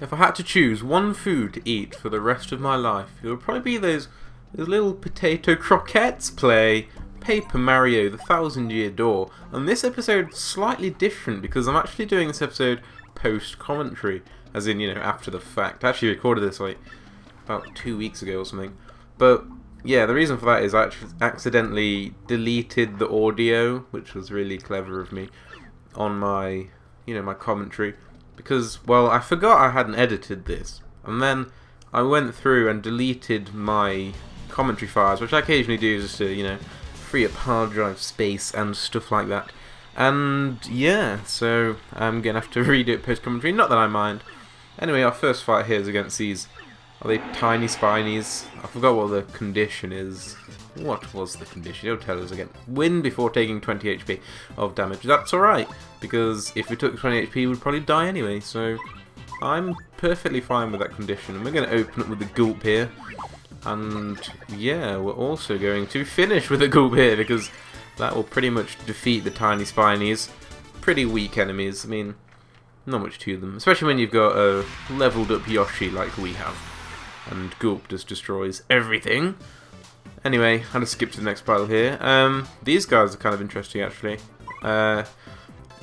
If I had to choose one food to eat for the rest of my life, it would probably be those little potato croquettes. Play Paper Mario: The Thousand Year Door. And this episode's slightly different because I'm actually doing this episode post-commentary, as in, you know, after the fact. I actually recorded this like about 2 weeks ago or something. But yeah, the reason for that is I actually accidentally deleted the audio, which was really clever of me, on my, you know, my commentary. Because, well, I forgot I hadn't edited this, and then I went through and deleted my commentary files, which I occasionally do just to, you know, free up hard drive space and stuff like that. And yeah, so I'm gonna have to redo it post-commentary, not that I mind. Anyway, our first fight here is against these, are they tiny spinies? I forgot what the condition is. What was the condition? It'll tell us again. Win before taking 20 HP of damage. That's alright, because if we took 20 HP, we'd probably die anyway, so I'm perfectly fine with that condition. And we're going to open up with the gulp here. And yeah, we're also going to finish with a gulp here, because that will pretty much defeat the tiny spinies. Pretty weak enemies. I mean, not much to them, especially when you've got a leveled up Yoshi like we have. And gulp just destroys everything. Anyway, I'll just skip to the next battle here. These guys are kind of interesting, actually.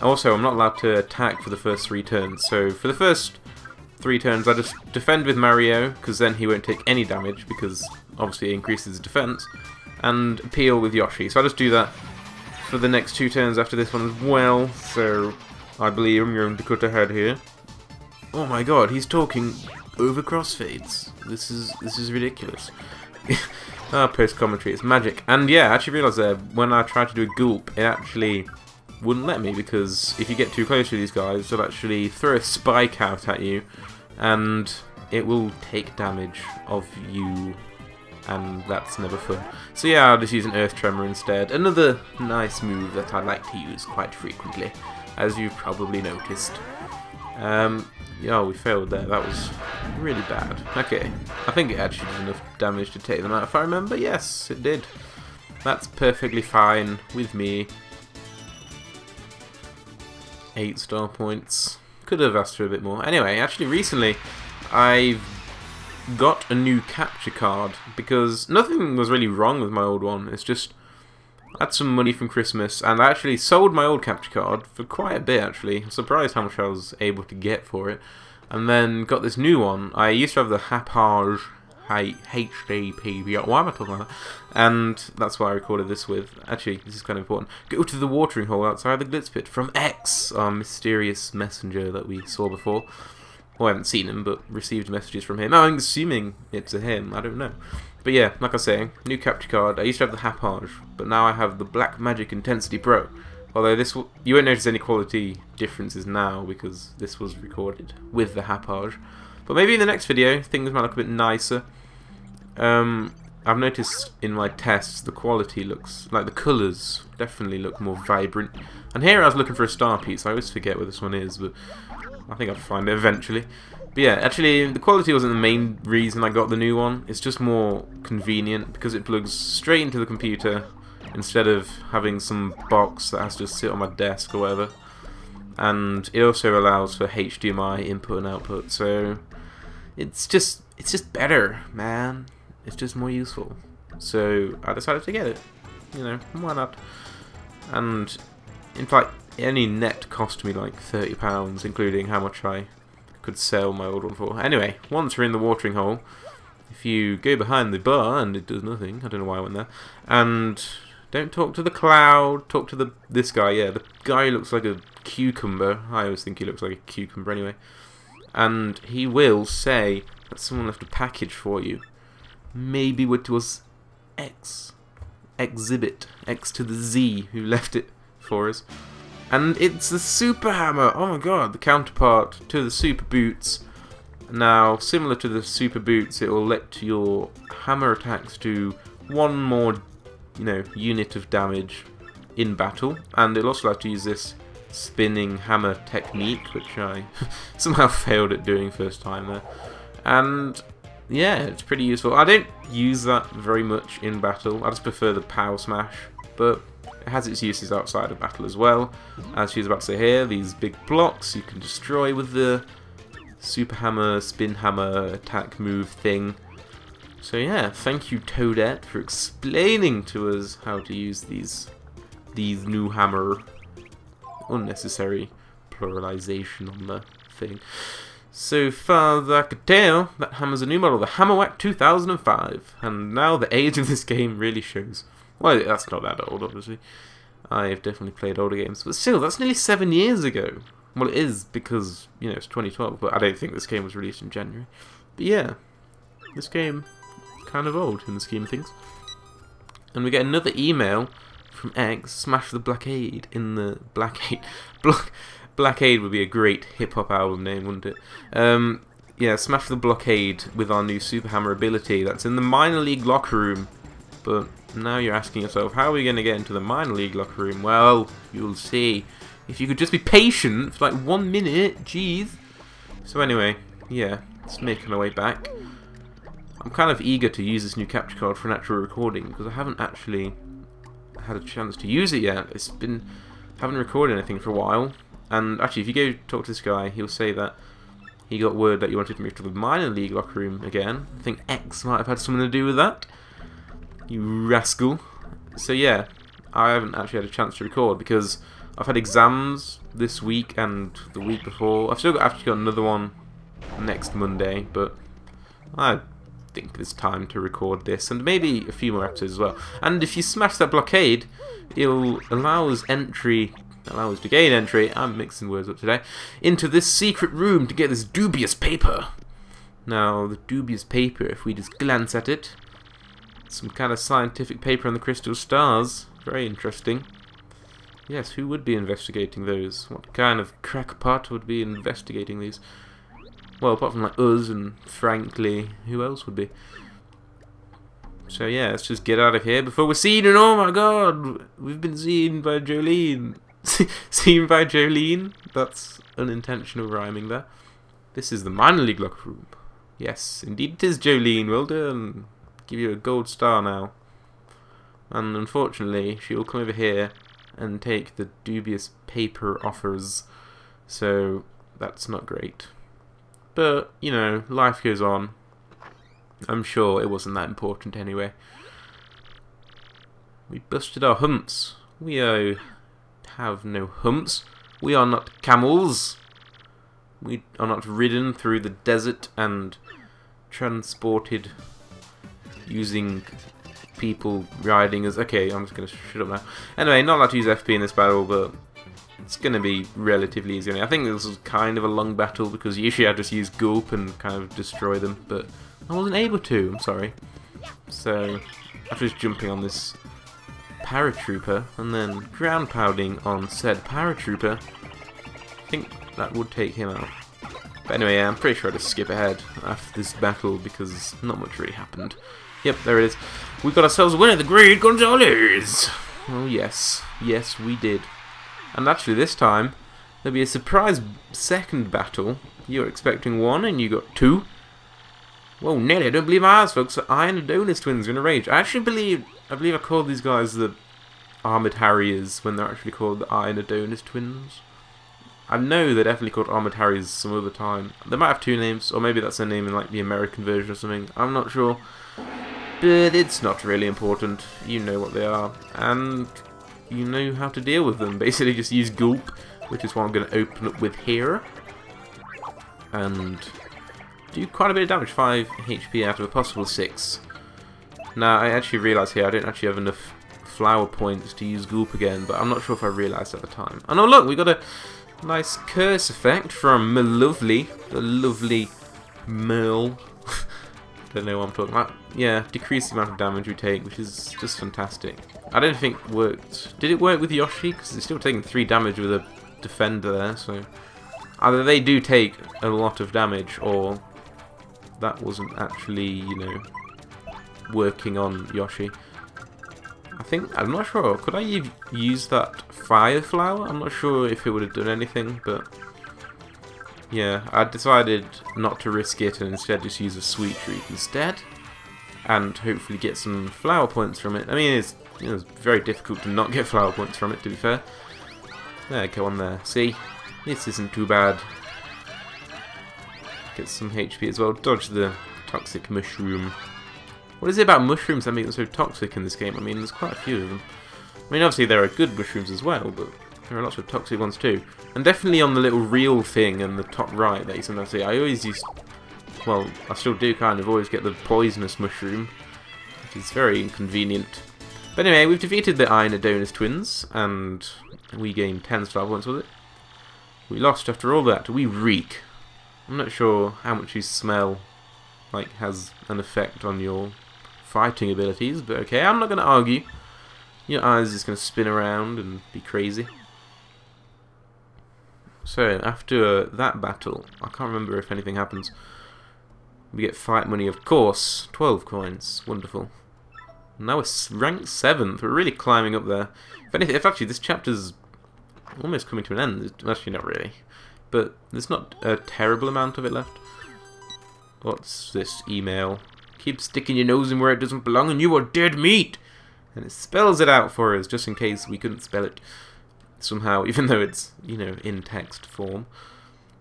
Also, I'm not allowed to attack for the first 3 turns. So, for the first 3 turns, I just defend with Mario, because then he won't take any damage, because obviously it increases his defense. And appeal with Yoshi. So, I'll just do that for the next 2 turns after this one as well. So, I believe I'm going to cut ahead here. Oh my god, he's talking over crossfades. This is ridiculous. Post-commentary, it's magic. And yeah, I actually realised there, when I tried to do a gulp, it actually wouldn't let me, because if you get too close to these guys, they'll actually throw a spike out at you, and it will take damage of you, and that's never fun. So yeah, I'll just use an Earth Tremor instead. Another nice move that I like to use quite frequently, as you've probably noticed. Oh, we failed there. That was really bad. Okay, I think it actually did enough damage to take them out, if I remember. Yes, it did. That's perfectly fine with me. 8 star points. Could have asked for a bit more. Anyway, actually recently I've got a new capture card, because nothing was really wrong with my old one. It's just I had some money from Christmas, and I actually sold my old capture card for quite a bit, actually. I'm surprised how much I was able to get for it. And then got this new one. I used to have the Hapage HDPV. Why am I talking about that? And that's what I recorded this with. Actually, this is kind of important. Go to the watering hole outside the Glitz Pit from X, our mysterious messenger that we saw before. Well, I haven't seen him, but received messages from him. I'm assuming it's a him. I don't know. But yeah, like I was saying, new capture card. I used to have the Hapage, but now I have the Black Magic Intensity Pro. Although this you won't notice any quality differences now, because this was recorded with the Hapage. But maybe in the next video, things might look a bit nicer. I've noticed in my tests the quality looks, like the colours definitely look more vibrant. And here I was looking for a star piece. I always forget where this one is, but I think I'll find it eventually. But yeah, actually the quality wasn't the main reason I got the new one. It's just more convenient because it plugs straight into the computer instead of having some box that has to sit on my desk or whatever. And it also allows for HDMI input and output, so it's just better, man. It's just more useful. So I decided to get it. You know, why not? And in fact, it only net cost me like £30, including how much I could sell my old one for. Anyway, once we're in the watering hole, if you go behind the bar and it does nothing, I don't know why I went there, and don't talk to the cloud, talk to this guy, yeah, the guy who looks like a cucumber. I always think he looks like a cucumber anyway. And he will say that someone left a package for you. Maybe it was Exhibit, X to the Z, who left it for us. And it's the Super Hammer! Oh my god, the counterpart to the Super Boots. Now, similar to the Super Boots, it will let your hammer attacks do one more, you know, unit of damage in battle. And it'll also allow to use this spinning hammer technique, which I somehow failed at doing first time there. And yeah, it's pretty useful. I don't use that very much in battle. I just prefer the power smash, but it has its uses outside of battle as well. As she's about to say here, these big blocks you can destroy with the super hammer, spin hammer, attack move thing. So yeah, thank you Toadette for explaining to us how to use these new hammer. Unnecessary pluralization on the thing. So far as I could tell, that hammer's a new model, the Hammerwhack 2005. And now the age of this game really shows. Well, that's not that old, obviously. I've definitely played older games, but still, that's nearly 7 years ago. Well, it is because, you know, it's 2012, but I don't think this game was released in January. But yeah, this game, kind of old in the scheme of things. And we get another email from X, Smash the Blockade in the... Blackade? Blackade would be a great hip-hop album name, wouldn't it? Yeah, Smash the Blockade with our new Super Hammer ability. That's in the minor league locker room. But now you're asking yourself, how are we going to get into the minor league locker room? Well, you'll see. If you could just be patient for like 1 minute, jeez. So anyway, yeah, it's making my way back. I'm kind of eager to use this new capture card for an actual recording, because I haven't actually had a chance to use it yet. Haven't recorded anything for a while. And actually, if you go talk to this guy, he'll say that he got word that you wanted to move to the minor league locker room again. I think X might have had something to do with that. You rascal. So yeah, I haven't actually had a chance to record because I've had exams this week and the week before. I've still actually got another one next Monday, but I think it's time to record this and maybe a few more episodes as well. And if you smash that blockade, it'll allow us to gain entry, I'm mixing words up today, into this secret room to get this dubious paper. Now, the dubious paper, if we just glance at it, some kind of scientific paper on the crystal stars. Very interesting. Yes, who would be investigating those? What kind of crackpot would be investigating these? Well, apart from like us and frankly, who else would be? So yeah, let's just get out of here before we're seen, and oh my god, we've been seen by Jolene. Seen by Jolene? That's unintentional rhyming there. This is the minor league locker room. Yes, indeed it is Jolene, well done. Give you a gold star now. And unfortunately, she will come over here and take the dubious paper offers. So, that's not great. But, you know, life goes on. I'm sure it wasn't that important anyway. We busted our humps. We have no humps. We are not camels. We are not ridden through the desert and transported using people riding us. Okay, I'm just going to shut up now. Anyway, not allowed to use FP in this battle, but it's going to be relatively easy. I think this was kind of a long battle because usually I just use Gulp and kind of destroy them, but I wasn't able to, I'm sorry. So, after just jumping on this paratrooper and then ground pounding on said paratrooper, I think that would take him out. But anyway, yeah, I'm pretty sure I just skip ahead after this battle because not much really happened. Yep, there it is. We got ourselves a winner, the Great Gonzalez! Oh yes, yes we did. And actually this time, there'll be a surprise second battle. You were expecting one and you got two. Whoa, Nelly, I don't believe my eyes, folks. The Iron Adonis twins are in a rage. I believe I called these guys the Armoured Harriers when they're actually called the Iron Adonis twins. I know they're definitely called Armoured Harriers some other time. They might have two names, or maybe that's their name in like the American version or something. I'm not sure. But it's not really important. You know what they are. And you know how to deal with them. Basically just use Gulp, which is what I'm going to open up with here. And do quite a bit of damage, 5 HP out of a possible 6. Now, I actually realised here I don't actually have enough flower points to use Gulp again, but I'm not sure if I realised at the time. And oh look, we got a nice curse effect from the lovely Merle. Don't know what I'm talking about. Yeah, decrease the amount of damage we take, which is just fantastic. I don't think it worked. Did it work with Yoshi? Because it's still taking 3 damage with a defender there, so either they do take a lot of damage, or that wasn't actually, you know, working on Yoshi. I'm not sure. Could I have used that fire flower? I'm not sure if it would have done anything, but yeah, I decided not to risk it and instead just use a sweet treat instead, and hopefully get some flower points from it. I mean, it's very difficult to not get flower points from it, to be fair. There, go on there. See, this isn't too bad. Get some HP as well. Dodge the toxic mushroom. What is it about mushrooms that make them so toxic in this game? I mean, there's quite a few of them. I mean, obviously there are good mushrooms as well, but there are lots of toxic ones too. And definitely on the little reel thing in the top right that you sometimes see, I always use... Well, I still do kind of always get the poisonous mushroom, which is very inconvenient. But anyway, we've defeated the Iron Adonis twins, and we gained 10 star points with it. We lost after all that. We reek. I'm not sure how much you smell like has an effect on your fighting abilities, but okay, I'm not going to argue. Your eyes are just going to spin around and be crazy. So, after that battle, I can't remember if anything happens. We get fight money, of course. 12 coins. Wonderful. Now we're ranked 7th. We're really climbing up there. If anything, if actually this chapter's almost coming to an end. Actually, not really. But there's not a terrible amount of it left. What's this email? Keep sticking your nose in where it doesn't belong and you are dead meat! And it spells it out for us, just in case we couldn't spell it somehow, even though it's, you know, in text form.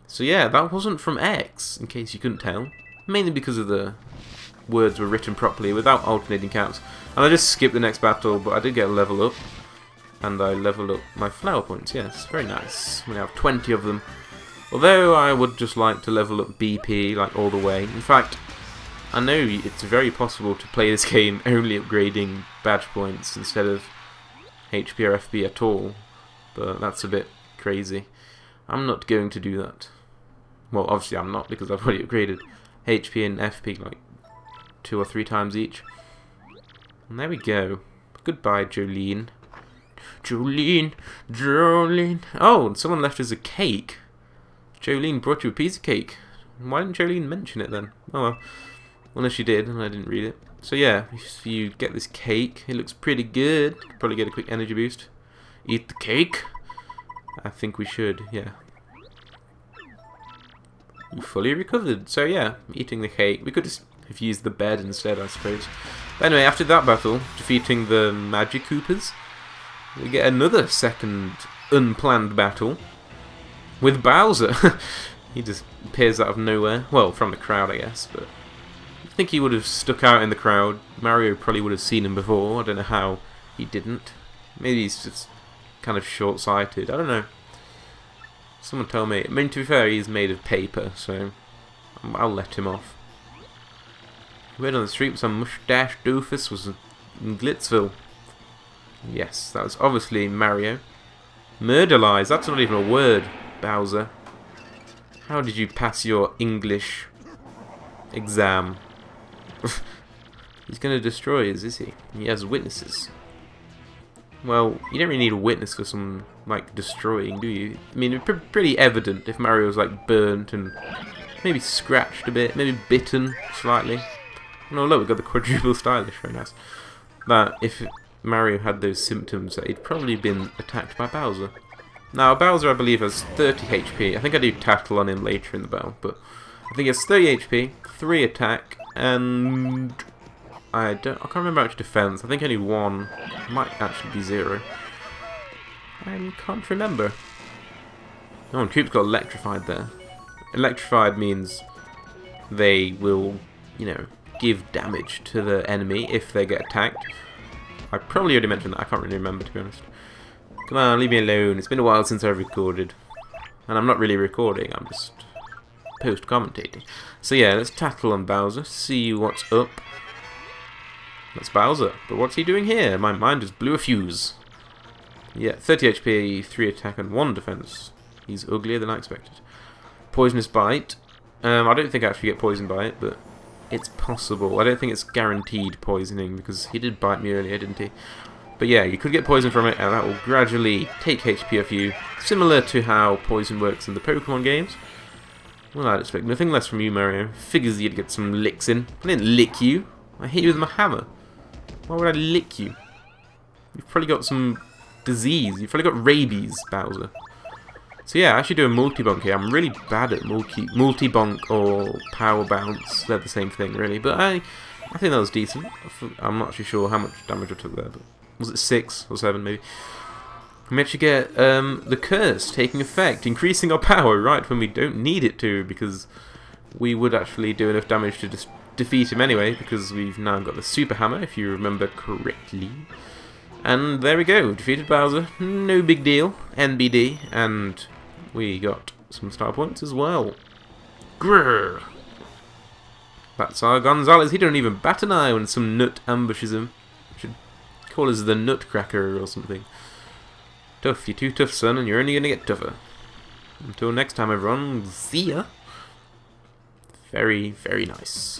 So yeah, that wasn't from X, in case you couldn't tell. Mainly because of the words were written properly without alternating caps. And I just skipped the next battle, but I did get a level up. And I leveled up my flower points, yes, very nice. We have 20 of them. Although I would just like to level up BP, like, all the way. In fact, I know it's very possible to play this game only upgrading badge points instead of HP or FP at all. But that's a bit crazy. I'm not going to do that. Well, obviously I'm not, because I've already upgraded HP and FP like 2 or 3 times each. And there we go. Goodbye, Jolene. Jolene, Jolene. Oh, and someone left us a cake. Jolene brought you a piece of cake. Why didn't Jolene mention it then? Oh well. Unless she did, and I didn't read it. So yeah, if you get this cake, it looks pretty good. Probably get a quick energy boost. Eat the cake? I think we should, yeah. You fully recovered. So yeah, eating the cake. We could just have used the bed instead, I suppose. But anyway, after that battle, defeating the Magic Koopas, we get another second unplanned battle with Bowser. He just appears out of nowhere. Well, from the crowd, I guess, but I think he would have stuck out in the crowd. Mario probably would have seen him before. I don't know how he didn't. Maybe he's just kind of short-sighted. I don't know. Someone tell me. I mean, to be fair, he's made of paper, so I'll let him off. Word on the street with some mustache doofus was in Glitzville. Yes, that was obviously Mario. Murder lies, that's not even a word, Bowser. How did you pass your English exam? He's going to destroy us, is he? He has witnesses. Well, you don't really need a witness for some, like, destroying, do you? I mean, it's pretty evident if Mario was, like, burnt and maybe scratched a bit, maybe bitten slightly. No, look, we've got the quadruple stylish, very nice. That if Mario had those symptoms, that he'd probably been attacked by Bowser. Now, Bowser, I believe, has 30 HP. I think I do tattle on him later in the battle, but I think he has 30 HP, 3 attack, and I can't remember much defense. I think only 1. Might actually be 0. I can't remember. Oh, and Koops got electrified there. Electrified means they will, you know, give damage to the enemy if they get attacked. I probably already mentioned that. I can't really remember, to be honest. Come on, leave me alone. It's been a while since I've recorded. And I'm not really recording, I'm just post-commentating. So yeah, let's tattle on Bowser, see what's up. That's Bowser, but what's he doing here? My mind just blew a fuse. Yeah, 30 HP, 3 attack and 1 defense. He's uglier than I expected. Poisonous Bite. I don't think I actually get poisoned by it, but it's possible. I don't think it's guaranteed poisoning, because he did bite me earlier, didn't he? But yeah, you could get poison from it, and that will gradually take HP off you, similar to how poison works in the Pokemon games. Well, I'd expect nothing less from you, Mario. Figures you'd get some licks in. I didn't lick you. I hit you with my hammer. Why would I lick you? You've probably got some disease. You've probably got rabies, Bowser. So yeah, I actually do a multi-bonk here. I'm really bad at multi-bonk or power bounce. They're the same thing, really. But I think that was decent. I'm not too sure how much damage I took there, but was it 6 or 7 maybe? We actually get the curse taking effect, increasing our power right when we don't need it to, because we would actually do enough damage to just defeat him anyway, because we've now got the Super Hammer, if you remember correctly. And there we go, defeated Bowser, no big deal, NBD, and we got some star points as well. Grrr! That's our Gonzalez, he don't even bat an eye when some nut ambushes him. Should call us the Nutcracker or something. Tough, you're too tough, son, and you're only gonna get tougher. Until next time, everyone, see ya! Very, very nice.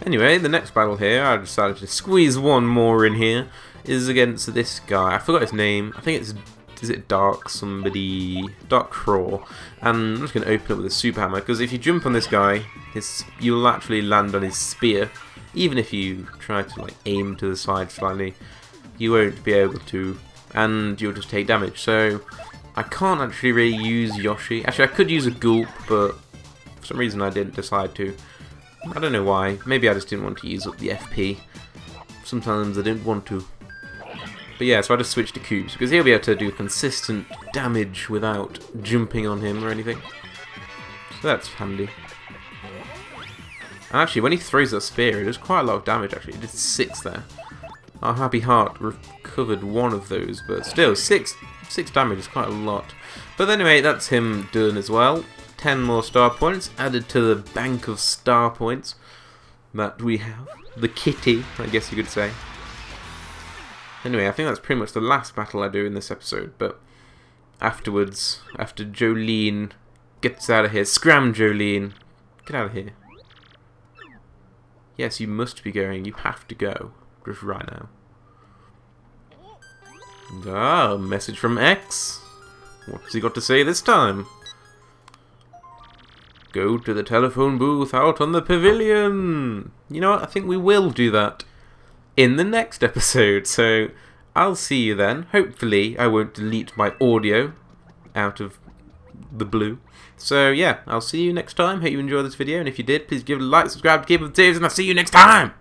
Anyway, the next battle here, I decided to squeeze one more in here, is against this guy. I forgot his name. I think it's, is it Dark somebody? Dark Craw. And I'm just going to open it with a Super Hammer, because if you jump on this guy, you'll actually land on his spear. Even if you try to like aim to the side slightly, you won't be able to, and you'll just take damage. So, I can't actually really use Yoshi. Actually, I could use a Gulp, but for some reason I didn't decide to. I don't know why. Maybe I just didn't want to use up the FP. Sometimes I didn't want to. But yeah, so I just switched to Cubes, because he'll be able to do consistent damage without jumping on him or anything. So that's handy. And actually, when he throws that spear, it does quite a lot of damage actually. It did 6 there. Our Happy Heart recovered 1 of those, but still, 6 damage is quite a lot. But anyway, that's him done as well. 10 more star points added to the bank of star points that we have. The kitty, I guess you could say. Anyway, I think that's pretty much the last battle I do in this episode, but afterwards, after Jolene gets out of here, scram Jolene, get out of here. Yes, you must be going, you have to go, just right now. And, a message from X. What's he got to say this time? Go to the telephone booth out on the pavilion. You know what? I think we will do that in the next episode. So I'll see you then. Hopefully I won't delete my audio out of the blue. So yeah, I'll see you next time. Hope you enjoyed this video. And if you did, please give it a like, subscribe, keep up the tips, and I'll see you next time.